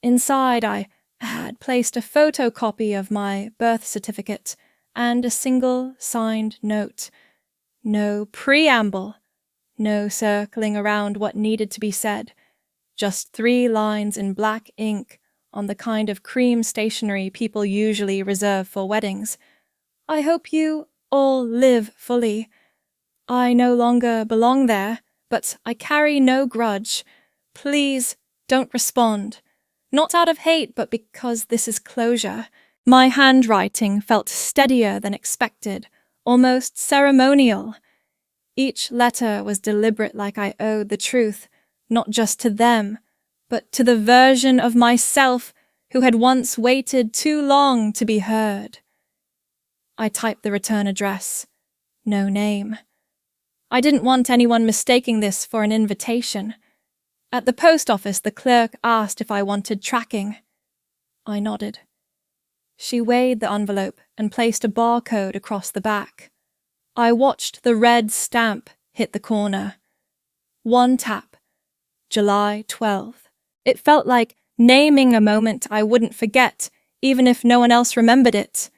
Inside, I had placed a photocopy of my birth certificate and a single signed note. No preamble, no circling around what needed to be said, just 3 lines in black ink on the kind of cream stationery people usually reserve for weddings. I hope you all live fully. I no longer belong there, but I carry no grudge. Please don't respond. Not out of hate, but because this is closure. My handwriting felt steadier than expected, almost ceremonial. Each letter was deliberate, like I owed the truth, not just to them, but to the version of myself who had once waited too long to be heard. I typed the return address. No name. I didn't want anyone mistaking this for an invitation. At the post office, the clerk asked if I wanted tracking. I nodded. She weighed the envelope and placed a barcode across the back. I watched the red stamp hit the corner. 1 tap. July 12th. It felt like naming a moment I wouldn't forget, even if no one else remembered it.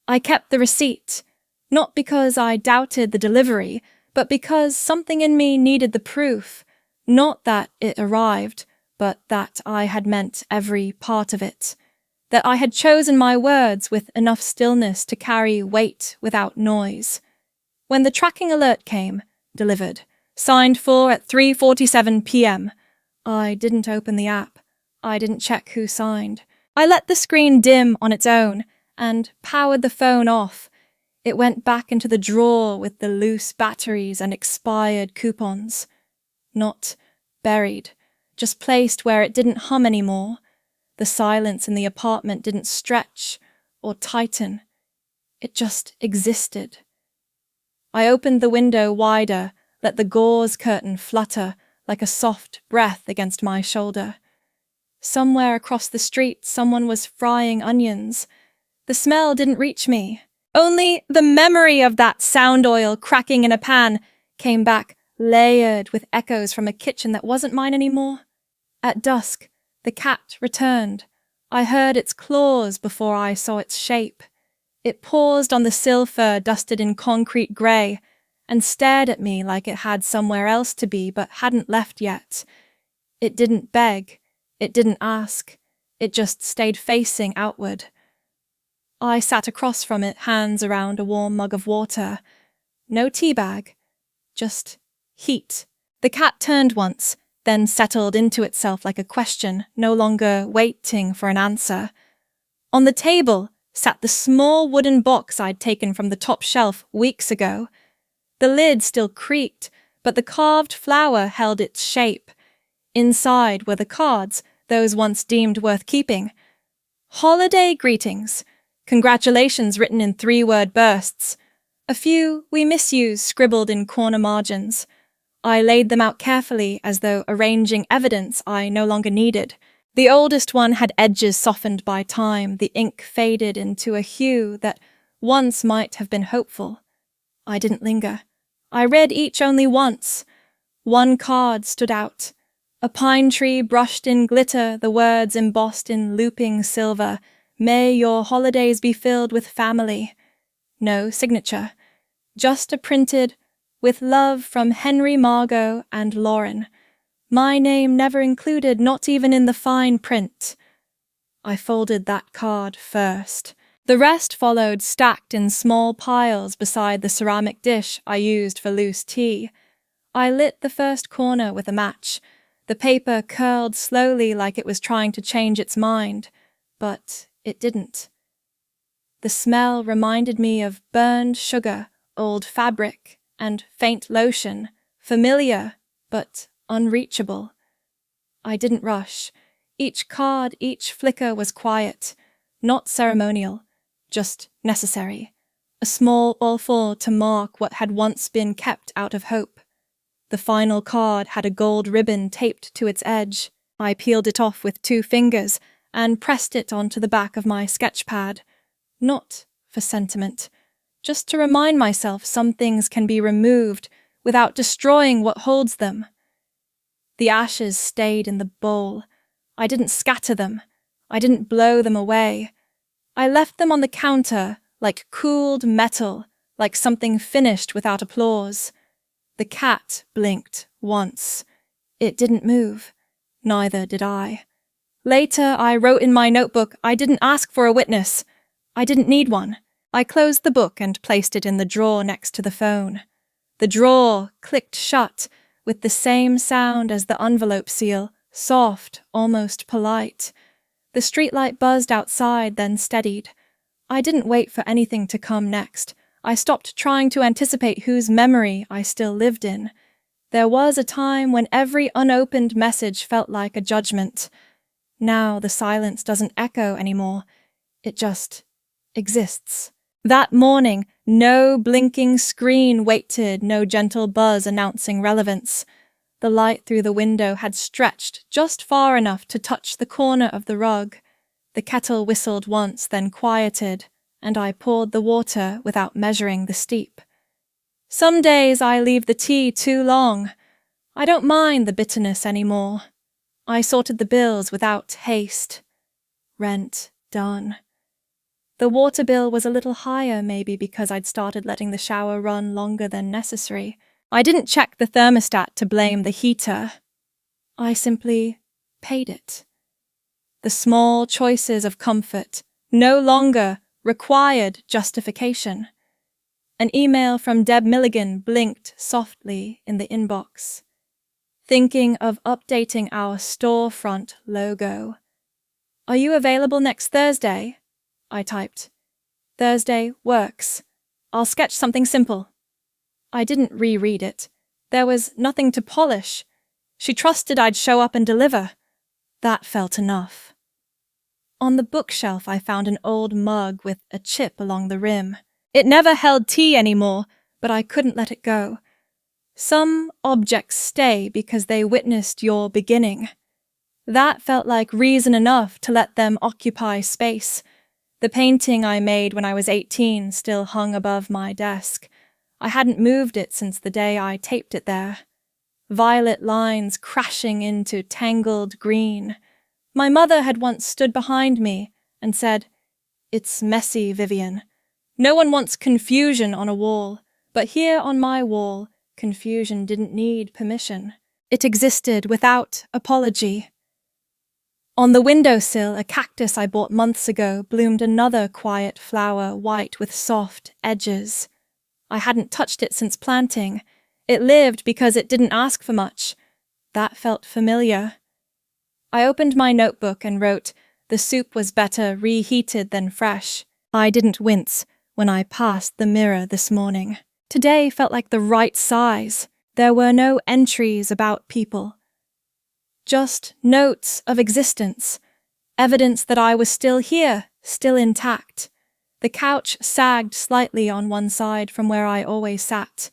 I kept the receipt, not because I doubted the delivery, but because something in me needed the proof, not that it arrived, but that I had meant every part of it, that I had chosen my words with enough stillness to carry weight without noise. When the tracking alert came, delivered, signed for at 3:47 p.m., I didn't open the app. I didn't check who signed. I let the screen dim on its own and powered the phone off. It went back into the drawer with the loose batteries and expired coupons. Not buried, just placed where it didn't hum anymore. The silence in the apartment didn't stretch or tighten. It just existed. I opened the window wider, let the gauze curtain flutter like a soft breath against my shoulder. Somewhere across the street, someone was frying onions. The smell didn't reach me. Only the memory of that sound oil cracking in a pan came back layered with echoes from a kitchen that wasn't mine anymore. At dusk, the cat returned. I heard its claws before I saw its shape. It paused on the sill fur dusted in concrete grey and stared at me like it had somewhere else to be but hadn't left yet. It didn't beg. It didn't ask. It just stayed facing outward. I sat across from it, hands around a warm mug of water. No tea bag. Just heat. The cat turned once, then settled into itself like a question, no longer waiting for an answer. On the table sat the small wooden box I'd taken from the top shelf weeks ago. The lid still creaked, but the carved flower held its shape. Inside were the cards, those once deemed worth keeping. Holiday greetings. Congratulations written in 3-word bursts. A few "we miss yous" scribbled in corner margins. I laid them out carefully as though arranging evidence I no longer needed. The oldest one had edges softened by time, the ink faded into a hue that once might have been hopeful. I didn't linger. I read each only once. One card stood out. A pine tree brushed in glitter, the words embossed in looping silver. May your holidays be filled with family. No signature. Just a printed, "With love from Henry, Margot, and Lauren." My name never included, not even in the fine print. I folded that card first. The rest followed, stacked in small piles beside the ceramic dish I used for loose tea. I lit the first corner with a match. The paper curled slowly like it was trying to change its mind, but it didn't. The smell reminded me of burned sugar, old fabric, and faint lotion, familiar but unreachable. I didn't rush. Each card, each flicker was quiet, not ceremonial, just necessary. A small awful to mark what had once been kept out of hope. The final card had a gold ribbon taped to its edge. I peeled it off with 2 fingers and pressed it onto the back of my sketch pad. Not for sentiment, just to remind myself some things can be removed without destroying what holds them. The ashes stayed in the bowl. I didn't scatter them. I didn't blow them away. I left them on the counter like cooled metal, like something finished without applause. The cat blinked once. It didn't move. Neither did I. Later, I wrote in my notebook I didn't ask for a witness. I didn't need one. I closed the book and placed it in the drawer next to the phone. The drawer clicked shut with the same sound as the envelope seal, soft, almost polite. The streetlight buzzed outside, then steadied. I didn't wait for anything to come next. I stopped trying to anticipate whose memory I still lived in. There was a time when every unopened message felt like a judgment. Now the silence doesn't echo anymore. It just exists. That morning, no blinking screen waited, no gentle buzz announcing relevance. The light through the window had stretched just far enough to touch the corner of the rug. The kettle whistled once, then quieted, and I poured the water without measuring the steep. Some days I leave the tea too long. I don't mind the bitterness anymore. I sorted the bills without haste. Rent done. The water bill was a little higher, maybe because I'd started letting the shower run longer than necessary. I didn't check the thermostat to blame the heater. I simply paid it. The small choices of comfort no longer required justification. An email from Deb Milligan blinked softly in the inbox. Thinking of updating our storefront logo. "Are you available next Thursday?" I typed. "Thursday works. I'll sketch something simple." I didn't reread it. There was nothing to polish. She trusted I'd show up and deliver. That felt enough. On the bookshelf I found an old mug with a chip along the rim. It never held tea anymore, but I couldn't let it go. Some objects stay because they witnessed your beginning. That felt like reason enough to let them occupy space. The painting I made when I was 18 still hung above my desk. I hadn't moved it since the day I taped it there. Violet lines crashing into tangled green. My mother had once stood behind me and said, "It's messy, Vivian. No one wants confusion on a wall, but here on my wall, confusion didn't need permission. It existed without apology." On the windowsill, a cactus I bought months ago bloomed another quiet flower, white with soft edges. I hadn't touched it since planting. It lived because it didn't ask for much. That felt familiar. I opened my notebook and wrote, "The soup was better reheated than fresh." I didn't wince when I passed the mirror this morning. Today felt like the right size. There were no entries about people. Just notes of existence, evidence that I was still here, still intact. The couch sagged slightly on one side from where I always sat.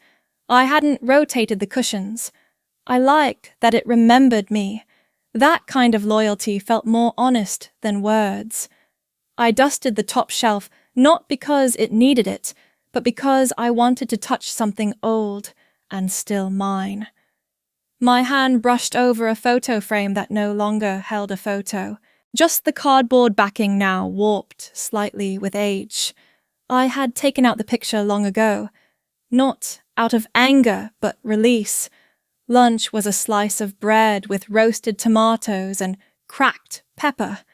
I hadn't rotated the cushions. I liked that it remembered me. That kind of loyalty felt more honest than words. I dusted the top shelf, not because it needed it, but because I wanted to touch something old and still mine. My hand brushed over a photo frame that no longer held a photo. Just the cardboard backing now warped slightly with age. I had taken out the picture long ago. Not out of anger, but release. Lunch was a slice of bread with roasted tomatoes and cracked pepper.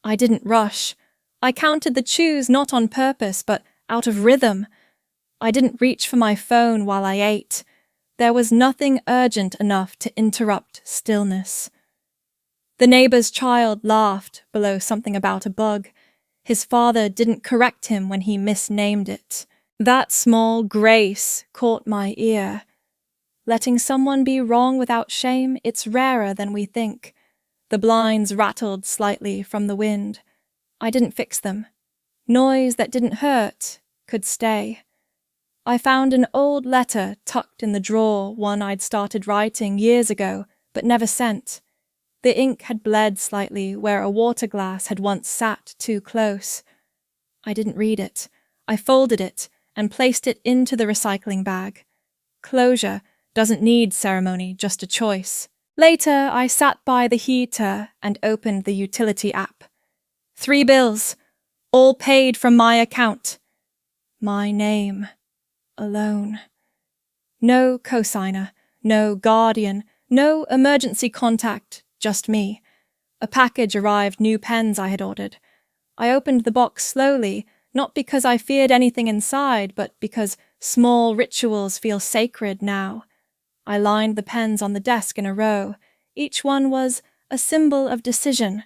I didn't rush. I counted the chews not on purpose, but out of rhythm. I didn't reach for my phone while I ate. There was nothing urgent enough to interrupt stillness. The neighbor's child laughed below something about a bug. His father didn't correct him when he misnamed it. That small grace caught my ear. Letting someone be wrong without shame, it's rarer than we think. The blinds rattled slightly from the wind. I didn't fix them. Noise that didn't hurt could stay. I found an old letter tucked in the drawer, one I'd started writing years ago, but never sent. The ink had bled slightly where a water glass had once sat too close. I didn't read it. I folded it and placed it into the recycling bag. Closure doesn't need ceremony, just a choice. Later, I sat by the heater and opened the utility app. 3 bills, all paid from my account. My name. Alone. No cosigner, no guardian, no emergency contact, just me. A package arrived, new pens I had ordered. I opened the box slowly, not because I feared anything inside, but because small rituals feel sacred now. I lined the pens on the desk in a row. Each one was a symbol of decision.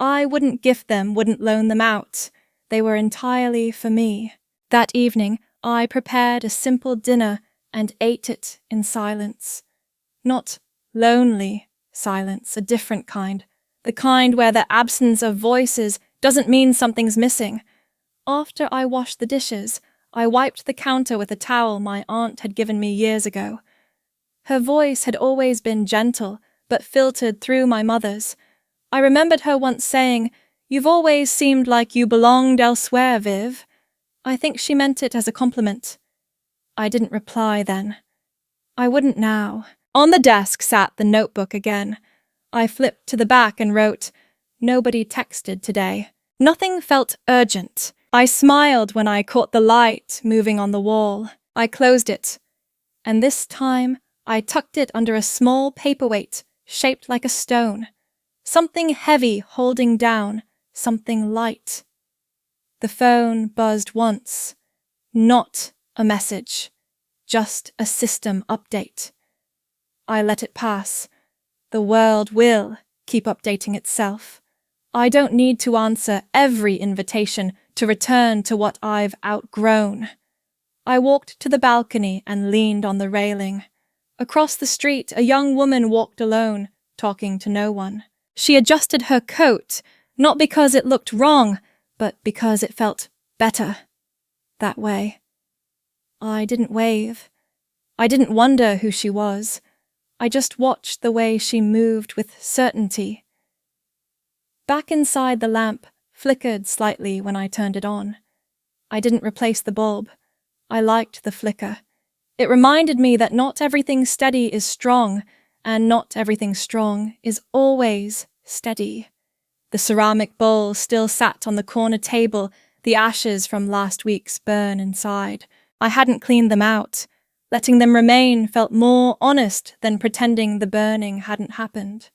I wouldn't gift them, wouldn't loan them out. They were entirely for me. That evening, I prepared a simple dinner and ate it in silence. Not lonely silence, a different kind. The kind where the absence of voices doesn't mean something's missing. After I washed the dishes, I wiped the counter with a towel my aunt had given me years ago. Her voice had always been gentle, but filtered through my mother's. I remembered her once saying, "You've always seemed like you belonged elsewhere, Viv." I think she meant it as a compliment. I didn't reply then. I wouldn't now. On the desk sat the notebook again. I flipped to the back and wrote, "Nobody texted today." Nothing felt urgent. I smiled when I caught the light moving on the wall. I closed it, and this time I tucked it under a small paperweight shaped like a stone. Something heavy holding down, something light. The phone buzzed once. Not a message, just a system update. I let it pass. The world will keep updating itself. I don't need to answer every invitation to return to what I've outgrown. I walked to the balcony and leaned on the railing. Across the street, a young woman walked alone, talking to no one. She adjusted her coat, not because it looked wrong, but because it felt better that way. I didn't wave. I didn't wonder who she was. I just watched the way she moved with certainty. Back inside the lamp, flickered slightly when I turned it on. I didn't replace the bulb. I liked the flicker. It reminded me that not everything steady is strong, and not everything strong is always steady. The ceramic bowl still sat on the corner table, the ashes from last week's burn inside. I hadn't cleaned them out. Letting them remain felt more honest than pretending the burning hadn't happened.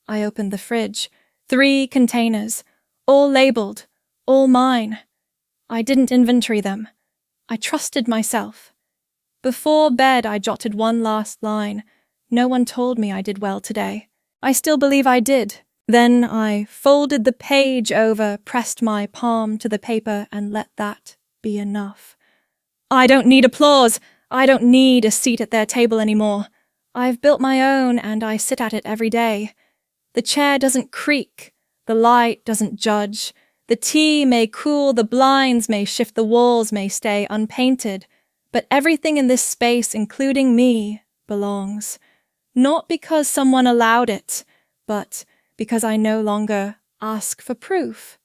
I opened the fridge. 3 containers, all labeled, all mine. I didn't inventory them. I trusted myself. Before bed, I jotted one last line. No one told me I did well today. I still believe I did. Then I folded the page over, pressed my palm to the paper, and let that be enough. I don't need applause. I don't need a seat at their table anymore. I've built my own, and I sit at it every day. The chair doesn't creak. The light doesn't judge. The tea may cool, the blinds may shift, the walls may stay unpainted. But everything in this space, including me, belongs. Not because someone allowed it, but because I no longer ask for proof.